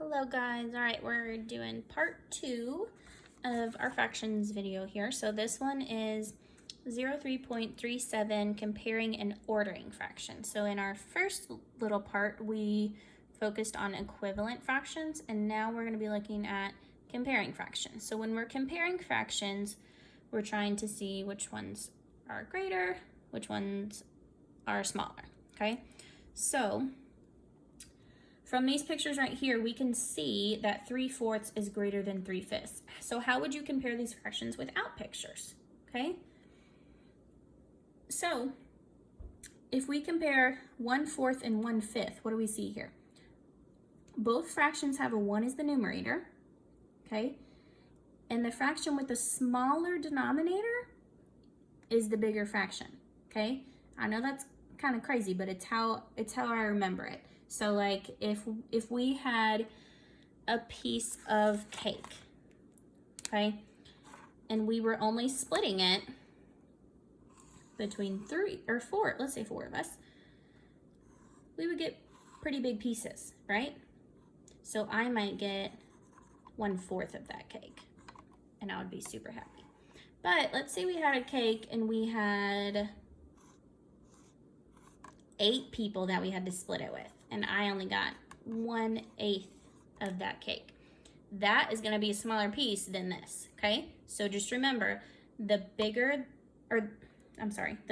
Hello guys, all right, we're doing part 2 of our fractions video here. So this one is 03.37 comparing and ordering fractions. So in our first little part, we focused on equivalent fractions, and now we're going to be looking at comparing fractions. So when we're comparing fractions, we're trying to see which ones are greater, which ones are smaller, okay? So from these pictures right here, we can see that 3/4 is greater than 3/5. So how would you compare these fractions without pictures, okay? So if we compare 1/4 and 1/5, what do we see here? Both fractions have a 1 as the numerator, okay? And the fraction with the smaller denominator is the bigger fraction, okay? I know that's kind of crazy, but it's how I remember it. So like if we had a piece of cake, okay, and we were only splitting it between 3 or 4, let's say 4 of us, we would get pretty big pieces, right? So I might get 1/4 of that cake and I would be super happy. But let's say we had a cake and we had 8 people that we had to split it with, and I only got 1/8 of that cake. That is going to be a smaller piece than this, okay? So just remember, the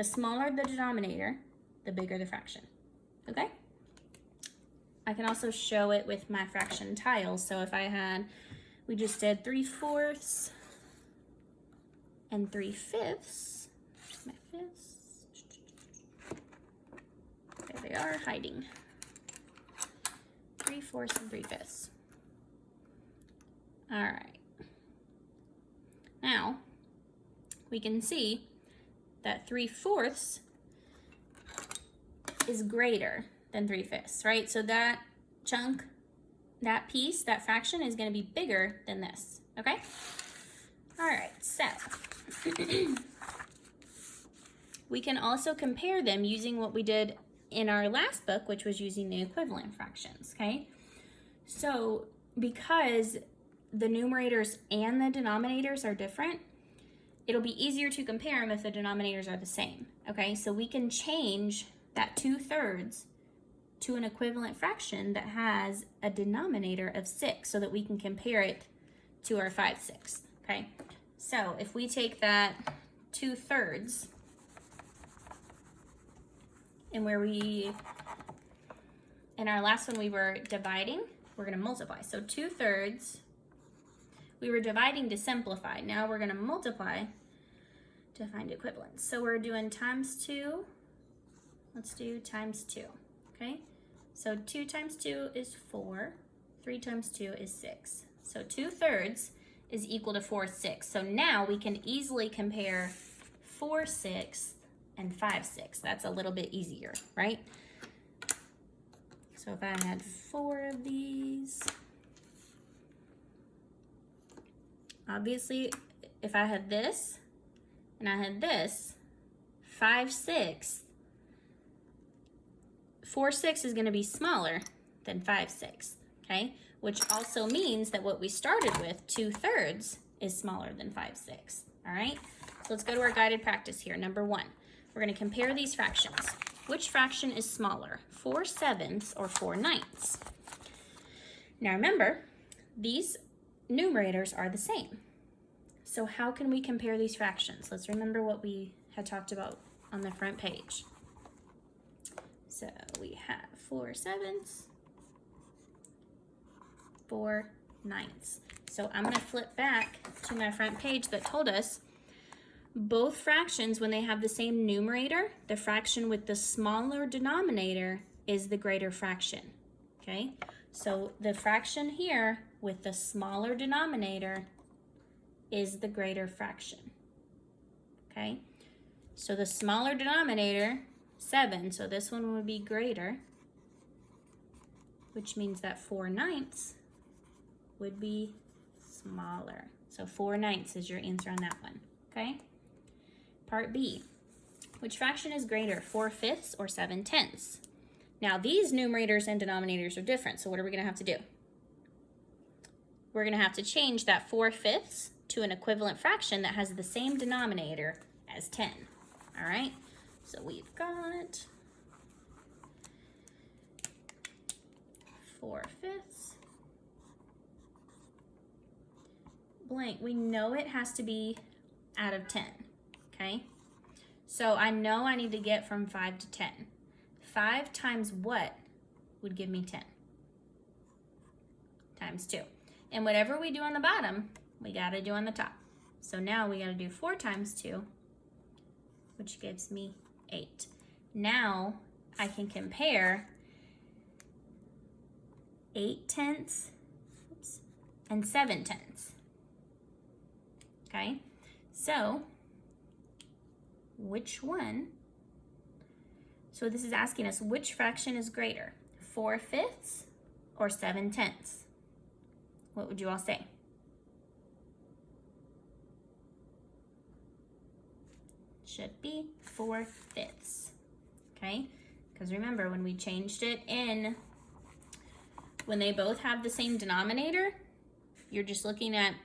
smaller the denominator, the bigger the fraction, okay? I can also show it with my fraction tiles. So if we just did 3/4 and 3/5, my fifths. There they are, hiding. 3/4 and 3/5. All right. Now, we can see that 3/4 is greater than 3/5, right? So that chunk, that piece, that fraction is going to be bigger than this, okay? All right, so we can also compare them using what we did in our last book, which was using the equivalent fractions, okay? So because the numerators and the denominators are different, it'll be easier to compare them if the denominators are the same, okay? So we can change that 2/3 to an equivalent fraction that has a denominator of 6 so that we can compare it to our 5/6, okay? So if we take that 2/3 and in our last one we were dividing, we're going to multiply. So 2/3, we were dividing to simplify. Now we're going to multiply to find equivalence. So we're doing times 2. Let's do times 2, okay? So 2 times 2 is 4. 3 times 2 is 6. So 2/3 is equal to 4/6. So now we can easily compare 4/6 and 5/6. That's a little bit easier, right? So if I had 4 of these, obviously if I had this and I had this, 5/6, 4/6 is going to be smaller than 5/6, okay? Which also means that what we started with, 2/3, is smaller than 5/6, all right? So let's go to our guided practice here. Number 1, we're going to compare these fractions. Which fraction is smaller, 4/7 or 4/9? Now remember, these numerators are the same. So how can we compare these fractions? Let's remember what we had talked about on the front page. So we have 4/7, 4/9. So I'm going to flip back to my front page that told us both fractions, when they have the same numerator, the fraction with the smaller denominator is the greater fraction, okay? So the fraction here with the smaller denominator is the greater fraction, okay? So the smaller denominator, 7, so this one would be greater, which means that 4/9 would be smaller. So 4/9 is your answer on that one, okay? Part B, which fraction is greater, 4/5 or 7/10? Now these numerators and denominators are different, so what are we going to have to do? we're gonna have to change that 4/5 to an equivalent fraction that has the same denominator as 10, all right? So we've got 4/5 blank. We know it has to be out of 10, okay? So I know I need to get from 5 to 10. 5 times what would give me 10? Times 2. And whatever we do on the bottom, we gotta do on the top. So now we gotta do 4 times 2, which gives me 8. Now I can compare 8/10 and 7/10. Okay, so which one? So this is asking us which fraction is greater, 4/5 or 7/10? What would you all say? Should be 4/5, okay? Because remember, when we changed it in, when they both have the same denominator, you're just looking at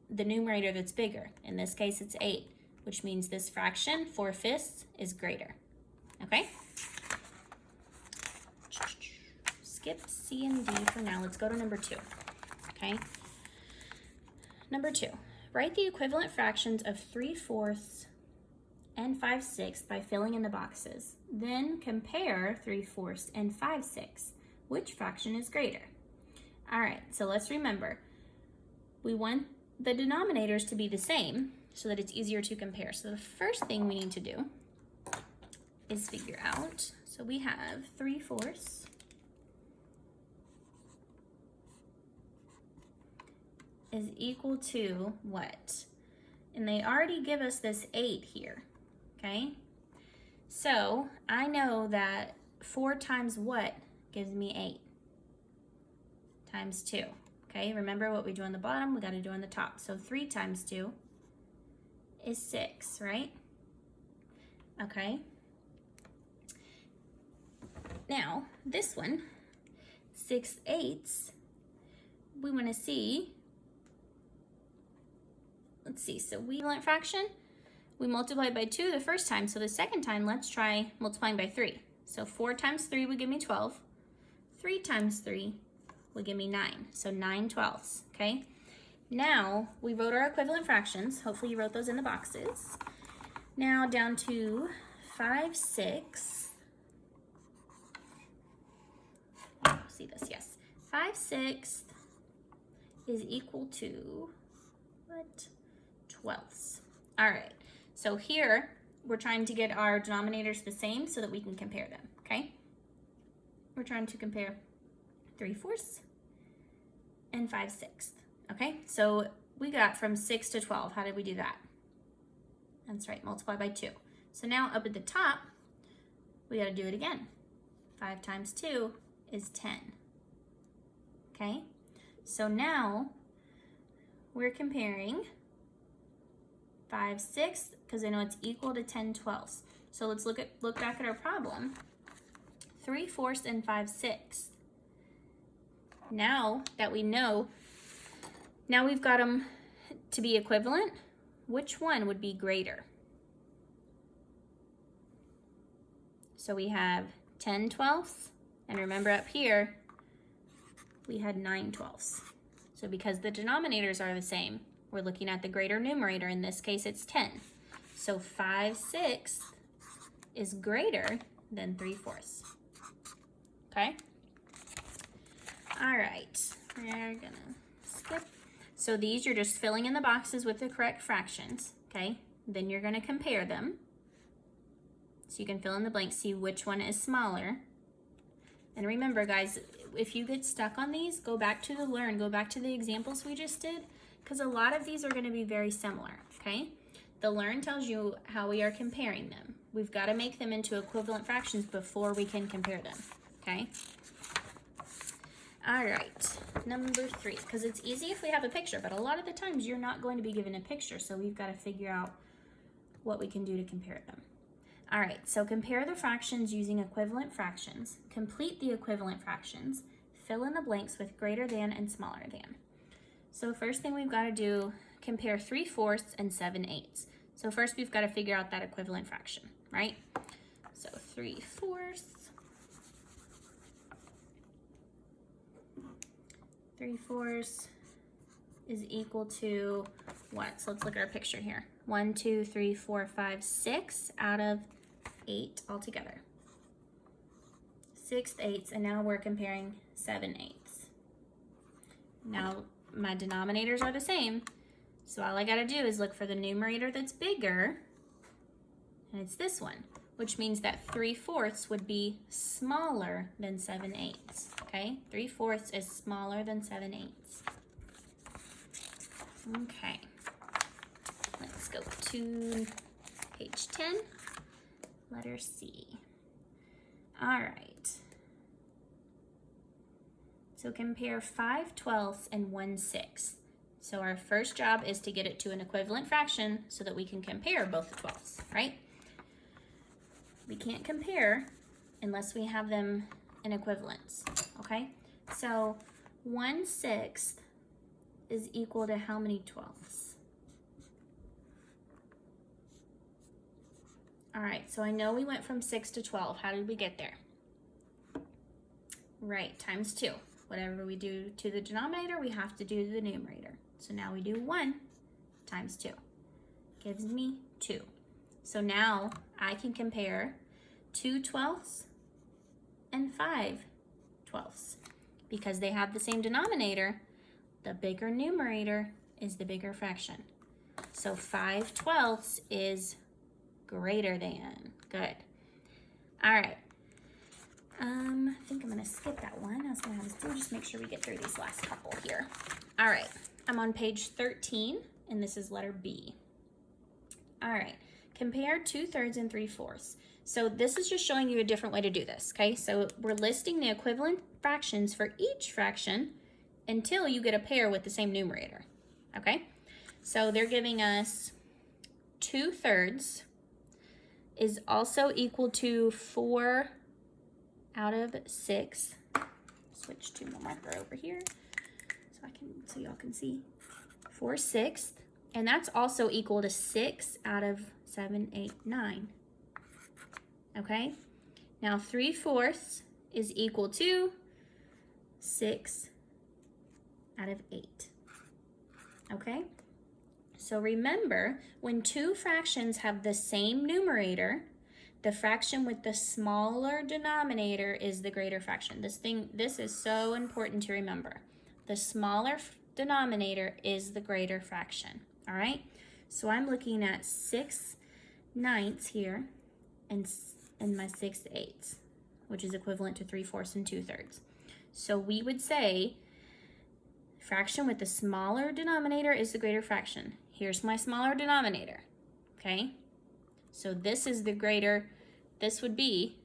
the numerator that's bigger. In this case, it's 8, which means this fraction, 4/5, is greater, okay? Skip C and D for now. Let's go to number 2, okay? Number 2, write the equivalent fractions of 3/4 and 5/6 by filling in the boxes. Then compare 3/4 and 5/6. Which fraction is greater? All right, so let's remember, we want the denominators to be the same so that it's easier to compare. So the first thing we need to do is figure out, so we have 3/4 is equal to what? And they already give us this 8 here, okay? So I know that 4 times what gives me 8? Times 2, okay? Remember what we do on the bottom, we gotta do on the top. So 3 times 2 is 6, right? Okay. Now, this one, 6/8, we wanna see, let's see, so we equivalent fraction, we multiplied by 2 the first time, so the second time, let's try multiplying by 3. So 4 times 3 would give me 12. 3 times 3 would give me 9, so 9/12, okay? Now, we wrote our equivalent fractions. Hopefully you wrote those in the boxes. Now down to 5/6. See this, yes. 5/6 is equal to, what? 12ths. All right, so here, we're trying to get our denominators the same so that we can compare them, okay? We're trying to compare 3/4 and 5/6, okay? So we got from 6 to 12. How did we do that? That's right, multiply by 2. So now up at the top, we gotta do it again. 5 times 2 is 10, okay? So now we're comparing 5/6, because I know it's equal to 10/12. So let's look back at our problem. 3/4 and 5/6. Now that we know, now we've got them to be equivalent, which one would be greater? So we have 10/12, and remember up here, we had 9/12. So because the denominators are the same, we're looking at the greater numerator. In this case, it's 10. So 5/6 is greater than 3/4. Okay? All right, we're gonna skip. So these you're just filling in the boxes with the correct fractions, okay? Then you're gonna compare them. So you can fill in the blanks, see which one is smaller. And remember guys, if you get stuck on these, go back to the examples we just did, because a lot of these are gonna be very similar, okay? The learn tells you how we are comparing them. We've gotta make them into equivalent fractions before we can compare them, okay? All right, number 3, because it's easy if we have a picture, but a lot of the times you're not going to be given a picture, so we've got to figure out what we can do to compare them. All right, so compare the fractions using equivalent fractions. Complete the equivalent fractions. Fill in the blanks with greater than and smaller than. So first thing we've got to do, compare 3/4 and 7/8. So first we've got to figure out that equivalent fraction, right? So 3/4. 3/4 is equal to what? So let's look at our picture here. 1, 2, 3, 4, 5, 6 out of 8 altogether. 6/8, and now we're comparing 7/8. Now my denominators are the same, so all I gotta do is look for the numerator that's bigger, and it's this one, which means that 3/4 would be smaller than 7/8, okay? 3/4 is smaller than 7/8. Okay, let's go to page 10, letter C. All right, so compare 5/12 and 1/6. So our first job is to get it to an equivalent fraction so that we can compare both the 12ths, right? We can't compare unless we have them in equivalence, okay? So 1/6 is equal to how many 12ths? All right, so I know we went from 6 to 12. How did we get there? Right, times 2. Whatever we do to the denominator, we have to do to the numerator. So now we do 1 times 2. Gives me 2. So now I can compare 2/12 and 5/12 because they have the same denominator. The bigger numerator is the bigger fraction. So 5/12 is greater than. Good. All right. I think I'm gonna skip that one. I was gonna have us do just make sure we get through these last couple here. All right, I'm on page 13, and this is letter B. All right, compare 2/3 and 3/4. So this is just showing you a different way to do this, okay? So we're listing the equivalent fractions for each fraction until you get a pair with the same numerator, okay? So they're giving us 2/3 is also equal to 4 out of 6. Switch to my marker over here so y'all can see. 4/6, and that's also equal to 6 out of 7, 8, 9. Okay, now 3/4 is equal to 6 out of 8. Okay, so remember, when two fractions have the same numerator, the fraction with the smaller denominator is the greater fraction. This is so important to remember. The smaller denominator is the greater fraction, all right? So I'm looking at 6/9 here and my 6/8, which is equivalent to 3/4 and 2/3. So we would say fraction with the smaller denominator is the greater fraction. Here's my smaller denominator, okay? So this is the greater, this would be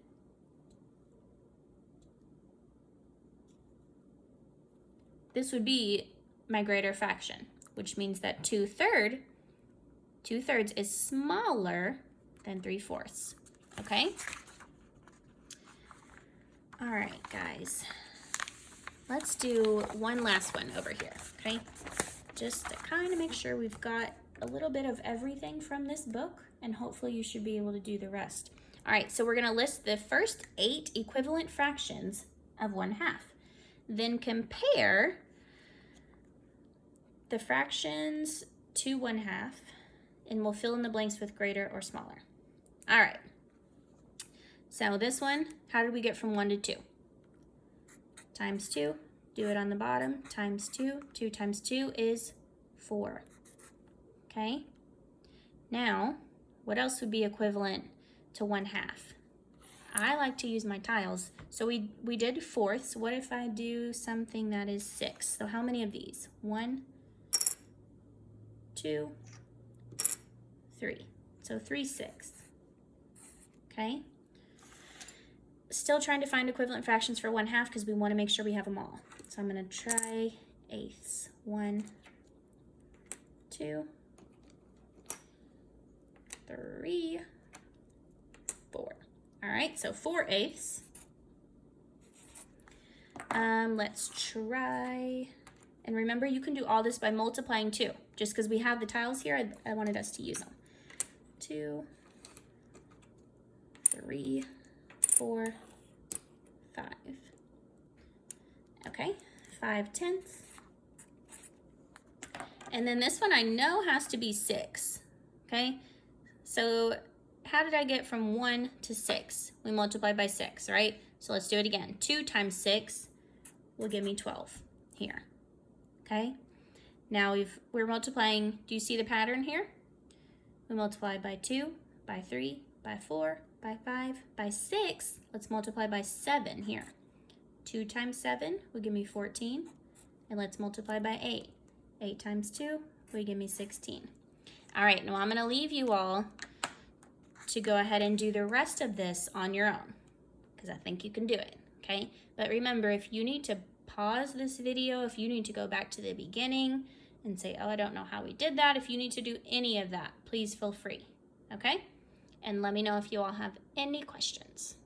my greater fraction, which means that 2/3 is smaller than 3/4, okay? All right, guys, let's do one last one over here, okay? Just to kind of make sure we've got a little bit of everything from this book, and hopefully you should be able to do the rest. All right, so we're gonna list the first 8 equivalent fractions of 1/2. Then compare the fractions to 1/2, and we'll fill in the blanks with greater or smaller. All right, so this one, how did we get from 1 to 2? Times 2, do it on the bottom, times 2. 2 times 2 is 4, okay? Now, what else would be equivalent to 1/2? I like to use my tiles. So we did fourths. What if I do something that is 6? So how many of these? 1, 2, 3. So 3/6. Okay? Still trying to find equivalent fractions for 1/2 because we want to make sure we have them all. So I'm going to try eighths. 1, 2, 3, 4. All right, so 4/8. Let's try And remember, you can do all this by multiplying too. Just because we have the tiles here, I wanted us to use them. 2, 3, 4, 5. Okay, 5/10. And then this one I know has to be 6, okay? So how did I get from 1 to 6? We multiplied by 6, right? So let's do it again. 2 times 6 will give me 12 here, okay? Now we're multiplying, do you see the pattern here? We multiply by 2, by 3, by 4, by 5, by 6. Let's multiply by 7 here. 2 times 7 will give me 14. And let's multiply by 8. 8 times 2 will give me 16. All right, now I'm going to leave you all to go ahead and do the rest of this on your own, because I think you can do it, okay? But remember, if you need to pause this video, if you need to go back to the beginning and say, oh, I don't know how we did that, if you need to do any of that, please feel free, okay? And let me know if you all have any questions.